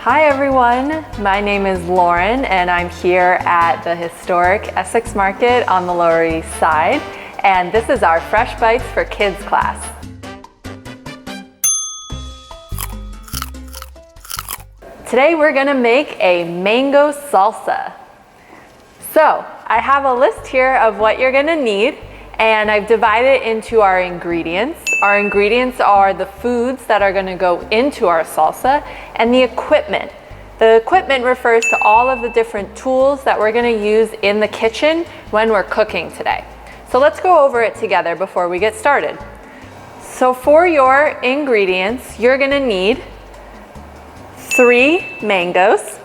Hi everyone, my name is Lauren and I'm here at the historic Essex Market on the Lower East Side, and this is our Fresh Bites for Kids class. Today we're gonna make a mango salsa. So I have a list here of what you're gonna need, and I've divided it into our ingredients. Our ingredients are the foods that are gonna go into our salsa and the equipment. The equipment refers to all of the different tools that we're gonna use in the kitchen when we're cooking today. So let's go over it together before we get started. So for your ingredients, you're gonna need 3 mangoes,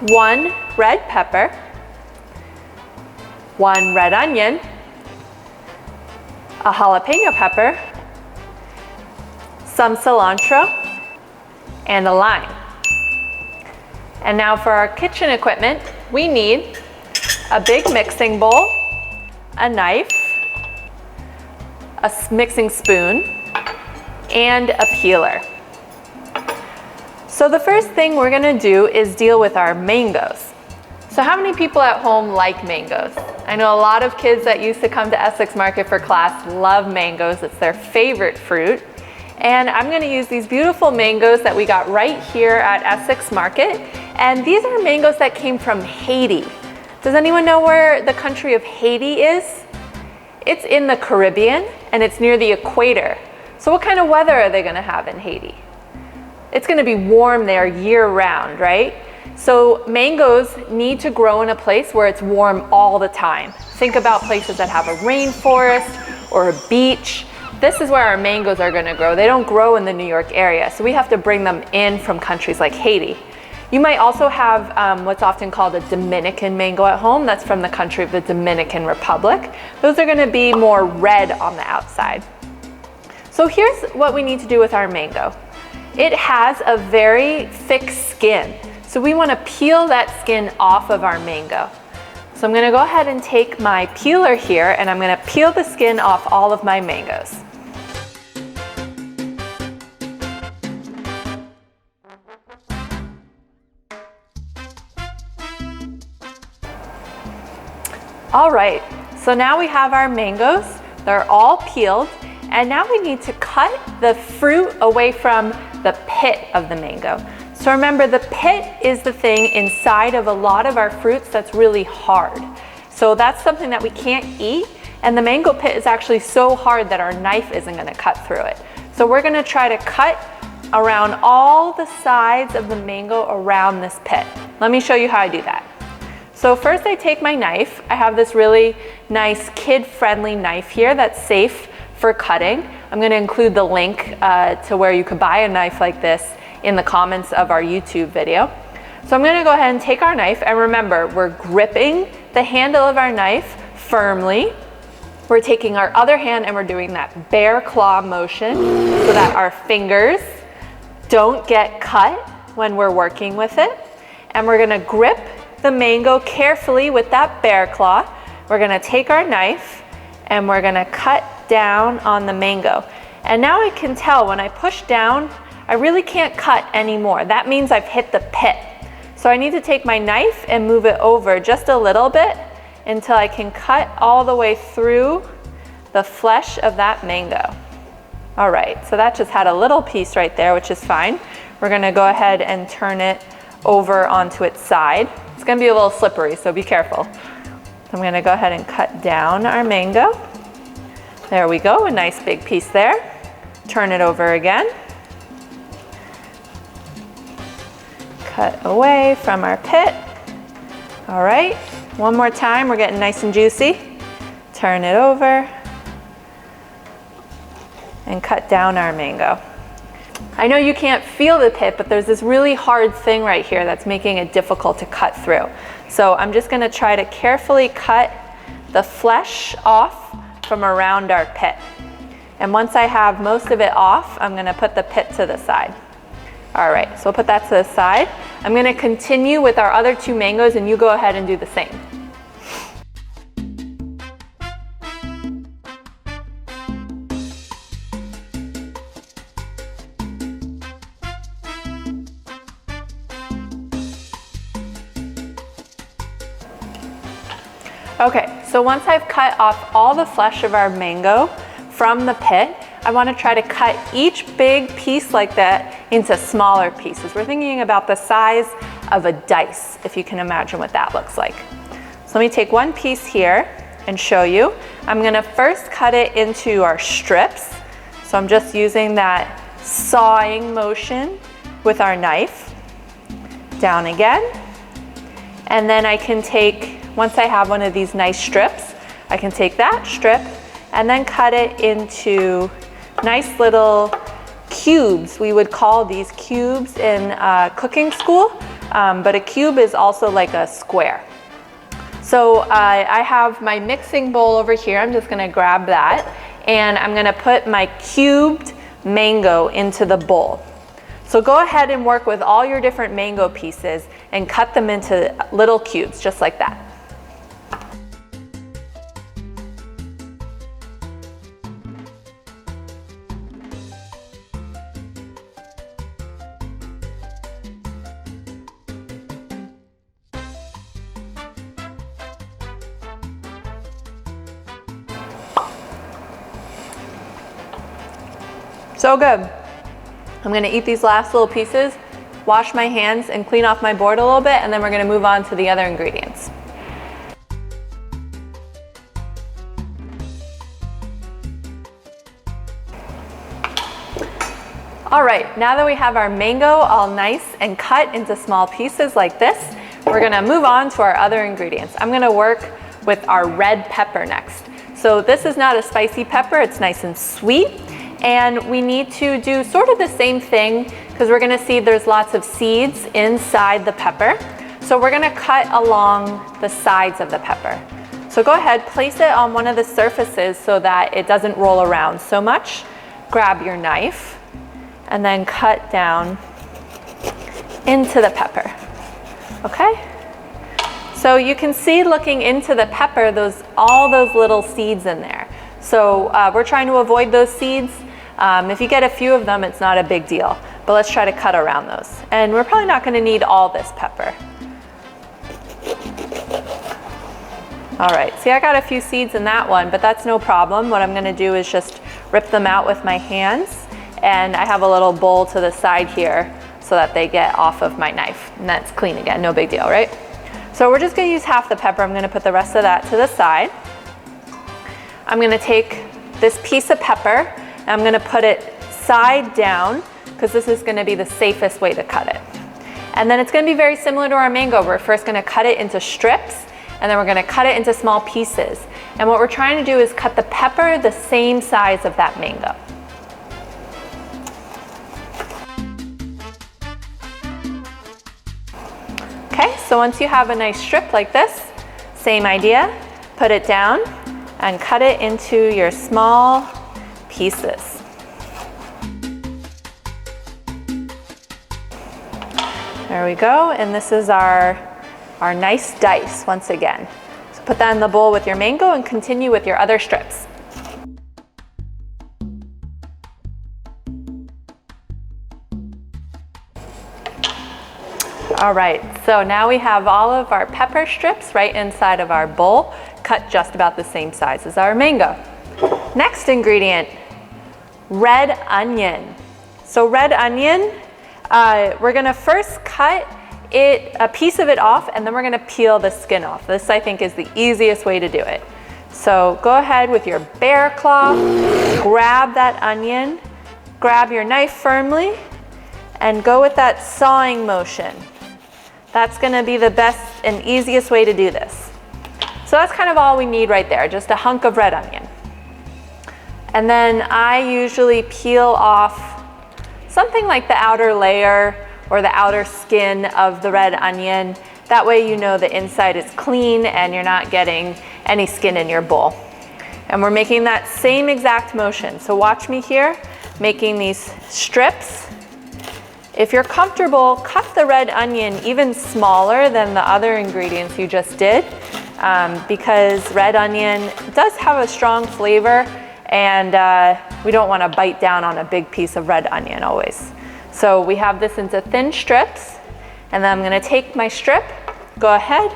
1 red pepper, 1 red onion, a jalapeno pepper, some cilantro, and a lime. And now for our kitchen equipment, we need a big mixing bowl, a knife, a mixing spoon, and a peeler. So the first thing we're gonna do is deal with our mangoes. So how many people at home like mangoes? I know a lot of kids that used to come to Essex Market for class love mangoes. It's their favorite fruit. And I'm gonna use these beautiful mangoes that we got right here at Essex Market. And these are mangoes that came from Haiti. Does anyone know where the country of Haiti is? It's in the Caribbean and it's near the equator. So what kind of weather are they gonna have in Haiti? It's gonna be warm there year round, right? So mangoes need to grow in a place where it's warm all the time. Think about places that have a rainforest or a beach. This is where our mangoes are gonna grow. They don't grow in the New York area, so we have to bring them in from countries like Haiti. You might also have what's often called a Dominican mango at home. That's from the country of the Dominican Republic. Those are gonna be more red on the outside. So here's what we need to do with our mango. It has a very thick skin. So we want to peel that skin off of our mango. So I'm going to go ahead and take my peeler here and I'm going to peel the skin off all of my mangoes. All right, so now we have our mangoes. They're all peeled, and now we need to cut the fruit away from the pit of the mango. So remember, the pit is the thing inside of a lot of our fruits that's really hard. So that's something that we can't eat, and the mango pit is actually so hard that our knife isn't gonna cut through it. So we're gonna try to cut around all the sides of the mango around this pit. Let me show you how I do that. So first I take my knife. I have this really nice kid-friendly knife here that's safe for cutting. I'm gonna include the link to where you could buy a knife like this in the comments of our YouTube video. So I'm gonna go ahead and take our knife, and remember, we're gripping the handle of our knife firmly. We're taking our other hand and we're doing that bear claw motion so that our fingers don't get cut when we're working with it. And we're gonna grip the mango carefully with that bear claw. We're gonna take our knife and we're gonna cut down on the mango. And now I can tell when I push down, I really can't cut anymore. That means I've hit the pit. So I need to take my knife and move it over just a little bit until I can cut all the way through the flesh of that mango. All right, so that just had a little piece right there, which is fine. We're gonna go ahead and turn it over onto its side. It's gonna be a little slippery, so be careful. I'm gonna go ahead and cut down our mango. There we go, a nice big piece there. Turn it over again. Cut away from our pit. All right, one more time, we're getting nice and juicy. Turn it over and cut down our mango. I know you can't feel the pit, but there's this really hard thing right here that's making it difficult to cut through. So I'm just gonna try to carefully cut the flesh off from around our pit. And once I have most of it off, I'm gonna put the pit to the side. All right, so we'll put that to the side. I'm gonna continue with our other 2 mangoes, and you go ahead and do the same. Okay, so once I've cut off all the flesh of our mango from the pit, I want to try to cut each big piece like that into smaller pieces. We're thinking about the size of a dice, if you can imagine what that looks like. So let me take one piece here and show you. I'm going to first cut it into our strips. So I'm just using that sawing motion with our knife. Down again. And then I can take, once I have one of these nice strips, I can take that strip and then cut it into nice little cubes. We would call these cubes in cooking school, but a cube is also like a square. So I have my mixing bowl over here. I'm just gonna grab that and I'm gonna put my cubed mango into the bowl. So go ahead and work with all your different mango pieces and cut them into little cubes, just like that. So good. I'm gonna eat these last little pieces, wash my hands and clean off my board a little bit, and then we're gonna move on to the other ingredients. All right, now that we have our mango all nice and cut into small pieces like this, we're gonna move on to our other ingredients. I'm gonna work with our red pepper next. So this is not a spicy pepper, it's nice and sweet. And we need to do sort of the same thing because we're gonna see there's lots of seeds inside the pepper. So we're gonna cut along the sides of the pepper. So go ahead, place it on one of the surfaces so that it doesn't roll around so much. Grab your knife and then cut down into the pepper, okay? So you can see looking into the pepper, all those little seeds in there. So we're trying to avoid those seeds. If you get a few of them, it's not a big deal, but let's try to cut around those. And we're probably not gonna need all this pepper. All right, see I got a few seeds in that one, but that's no problem. What I'm gonna do is just rip them out with my hands, and I have a little bowl to the side here so that they get off of my knife, and that's clean again, no big deal, right? So we're just gonna use half the pepper. I'm gonna put the rest of that to the side. I'm gonna take this piece of pepper, and I'm gonna put it side down because this is gonna be the safest way to cut it. And then it's gonna be very similar to our mango. We're first gonna cut it into strips, and then we're gonna cut it into small pieces. And what we're trying to do is cut the pepper the same size of that mango. Okay, so once you have a nice strip like this, same idea, put it down and cut it into your small pieces. There we go, and this is our nice dice once again. So put that in the bowl with your mango and continue with your other strips. All right, so now we have all of our pepper strips right inside of our bowl, cut just about the same size as our mango. Next ingredient, red onion. So red onion, we're gonna first cut a piece of it off, and then we're gonna peel the skin off. This, I think, is the easiest way to do it. So go ahead with your bear claw, grab that onion, grab your knife firmly, and go with that sawing motion. That's gonna be the best and easiest way to do this. So that's kind of all we need right there, just a hunk of red onion. And then I usually peel off something like the outer layer or the outer skin of the red onion. That way you know the inside is clean and you're not getting any skin in your bowl. And we're making that same exact motion. So watch me here, making these strips. If you're comfortable, cut the red onion even smaller than the other ingredients you just did, because red onion does have a strong flavor, and we don't want to bite down on a big piece of red onion always. So we have this into thin strips, and then I'm going to take my strip, go ahead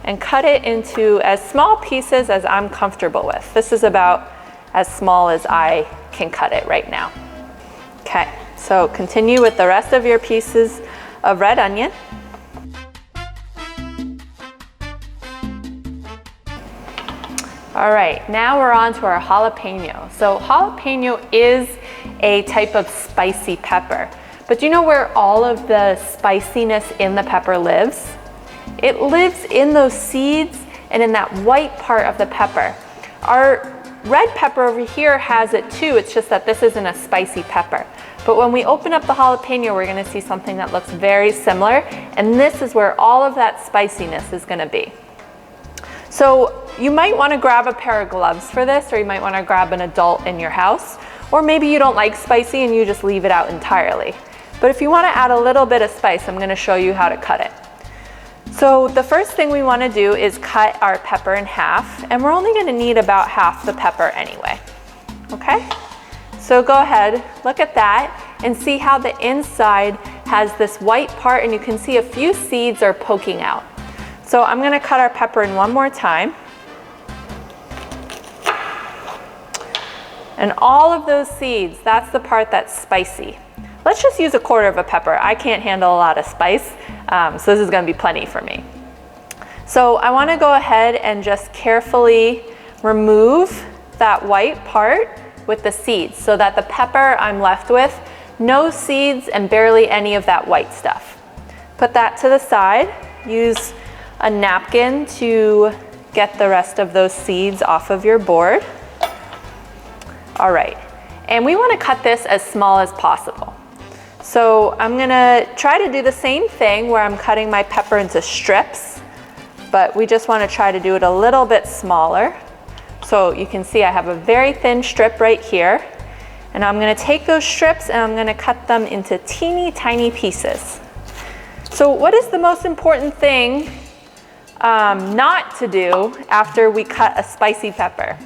and cut it into as small pieces as I'm comfortable with. This is about as small as I can cut it right now. Okay, so continue with the rest of your pieces of red onion. All right, now we're on to our jalapeno. So jalapeno is a type of spicy pepper, but do you know where all of the spiciness in the pepper lives? It lives in those seeds and in that white part of the pepper. Our red pepper over here has it too, it's just that this isn't a spicy pepper. But when we open up the jalapeno, we're gonna see something that looks very similar, and this is where all of that spiciness is gonna be. So you might wanna grab a pair of gloves for this, or you might wanna grab an adult in your house, or maybe you don't like spicy and you just leave it out entirely. But if you wanna add a little bit of spice, I'm gonna show you how to cut it. So the first thing we wanna do is cut our pepper in half, and we're only gonna need about half the pepper anyway, okay? So go ahead, look at that, and see how the inside has this white part, and you can see a few seeds are poking out. So I'm gonna cut our pepper in one more time. And all of those seeds, that's the part that's spicy. Let's just use a quarter of a pepper. I can't handle a lot of spice, so this is gonna be plenty for me. So I wanna go ahead and just carefully remove that white part with the seeds so that the pepper I'm left with, no seeds and barely any of that white stuff. Put that to the side. Use a napkin to get the rest of those seeds off of your board. All right, and we wanna cut this as small as possible. So I'm gonna try to do the same thing where I'm cutting my pepper into strips, but we just wanna try to do it a little bit smaller. So you can see I have a very thin strip right here, and I'm gonna take those strips and I'm gonna cut them into teeny tiny pieces. So what is the most important thing not to do after we cut a spicy pepper?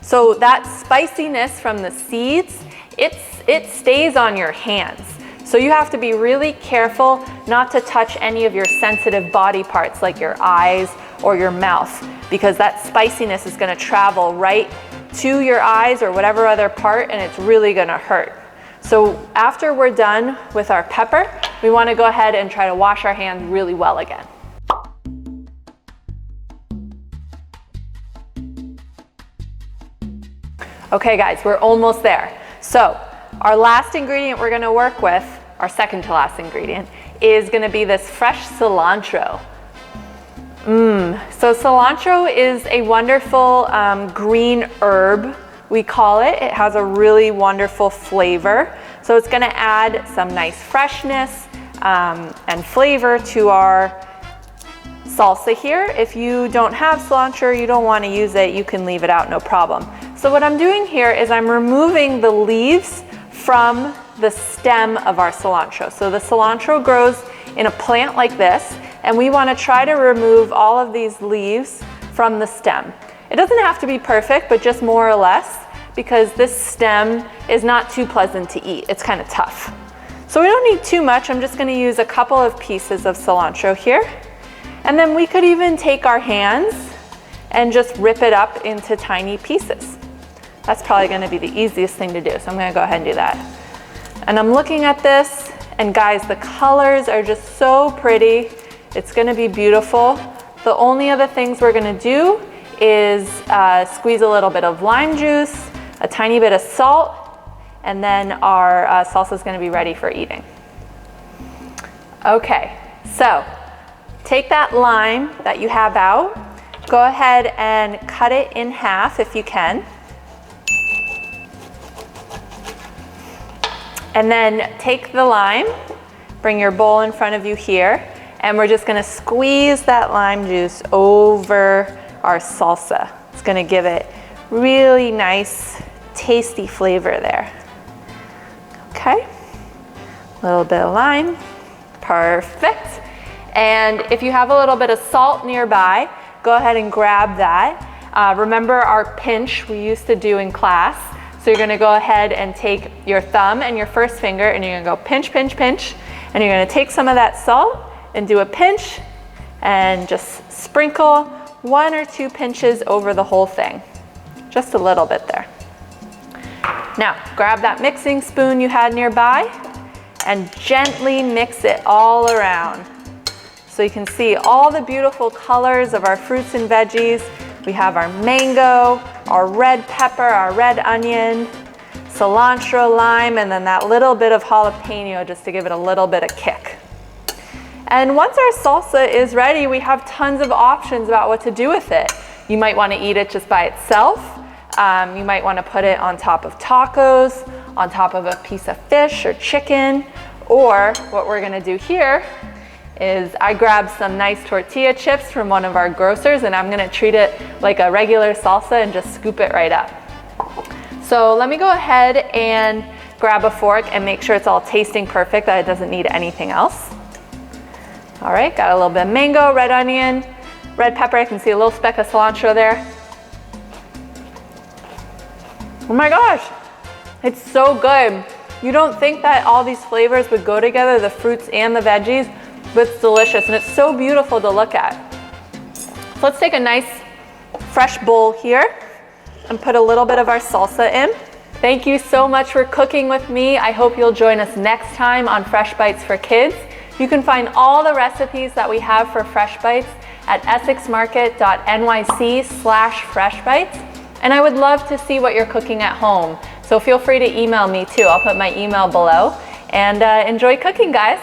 So that spiciness from the seeds, it stays on your hands. So you have to be really careful not to touch any of your sensitive body parts like your eyes or your mouth, because that spiciness is gonna travel right to your eyes or whatever other part, and it's really gonna hurt. So after we're done with our pepper, we wanna go ahead and try to wash our hands really well again. Okay guys, we're almost there. So our last ingredient we're gonna work with, our second to last ingredient, is gonna be this fresh cilantro. So cilantro is a wonderful green herb, we call it. It has a really wonderful flavor. So it's gonna add some nice freshness and flavor to our salsa here. If you don't have cilantro, you don't wanna use it, you can leave it out, no problem. So what I'm doing here is I'm removing the leaves from the stem of our cilantro. So the cilantro grows in a plant like this, and we want to try to remove all of these leaves from the stem. It doesn't have to be perfect, but just more or less, because this stem is not too pleasant to eat. It's kind of tough. So we don't need too much. I'm just going to use a couple of pieces of cilantro here. And then we could even take our hands and just rip it up into tiny pieces. That's probably going to be the easiest thing to do. So I'm going to go ahead and do that. And I'm looking at this, and guys, the colors are just so pretty. It's gonna be beautiful. The only other things we're gonna do is squeeze a little bit of lime juice, a tiny bit of salt, and then our salsa is gonna be ready for eating. Okay, so take that lime that you have out, go ahead and cut it in half if you can. And then take the lime, bring your bowl in front of you here, and we're just gonna squeeze that lime juice over our salsa. It's gonna give it really nice, tasty flavor there. Okay, a little bit of lime, perfect. And if you have a little bit of salt nearby, go ahead and grab that. Remember our pinch we used to do in class. So you're gonna go ahead and take your thumb and your first finger, and you're gonna go pinch, pinch, pinch, and you're gonna take some of that salt and do a pinch and just sprinkle 1 or 2 pinches over the whole thing. Just a little bit there. Now, grab that mixing spoon you had nearby and gently mix it all around. So you can see all the beautiful colors of our fruits and veggies. We have our mango, our red pepper, our red onion, cilantro, lime, and then that little bit of jalapeno just to give it a little bit of kick. And once our salsa is ready, we have tons of options about what to do with it. You might want to eat it just by itself. You might want to put it on top of tacos, on top of a piece of fish or chicken, or what we're going to do here is I grabbed some nice tortilla chips from one of our grocers, and I'm going to treat it like a regular salsa and just scoop it right up. So let me go ahead and grab a fork and make sure it's all tasting perfect, that it doesn't need anything else. All right, got a little bit of mango, red onion, red pepper. I can see a little speck of cilantro there. Oh my gosh, it's so good. You don't think that all these flavors would go together, the fruits and the veggies, but it's delicious and it's so beautiful to look at. So let's take a nice fresh bowl here and put a little bit of our salsa in. Thank you so much for cooking with me. I hope you'll join us next time on Fresh Bites for Kids. You can find all the recipes that we have for Fresh Bites at essexmarket.nyc/freshbites. And I would love to see what you're cooking at home. So feel free to email me too. I'll put my email below. And enjoy cooking, guys.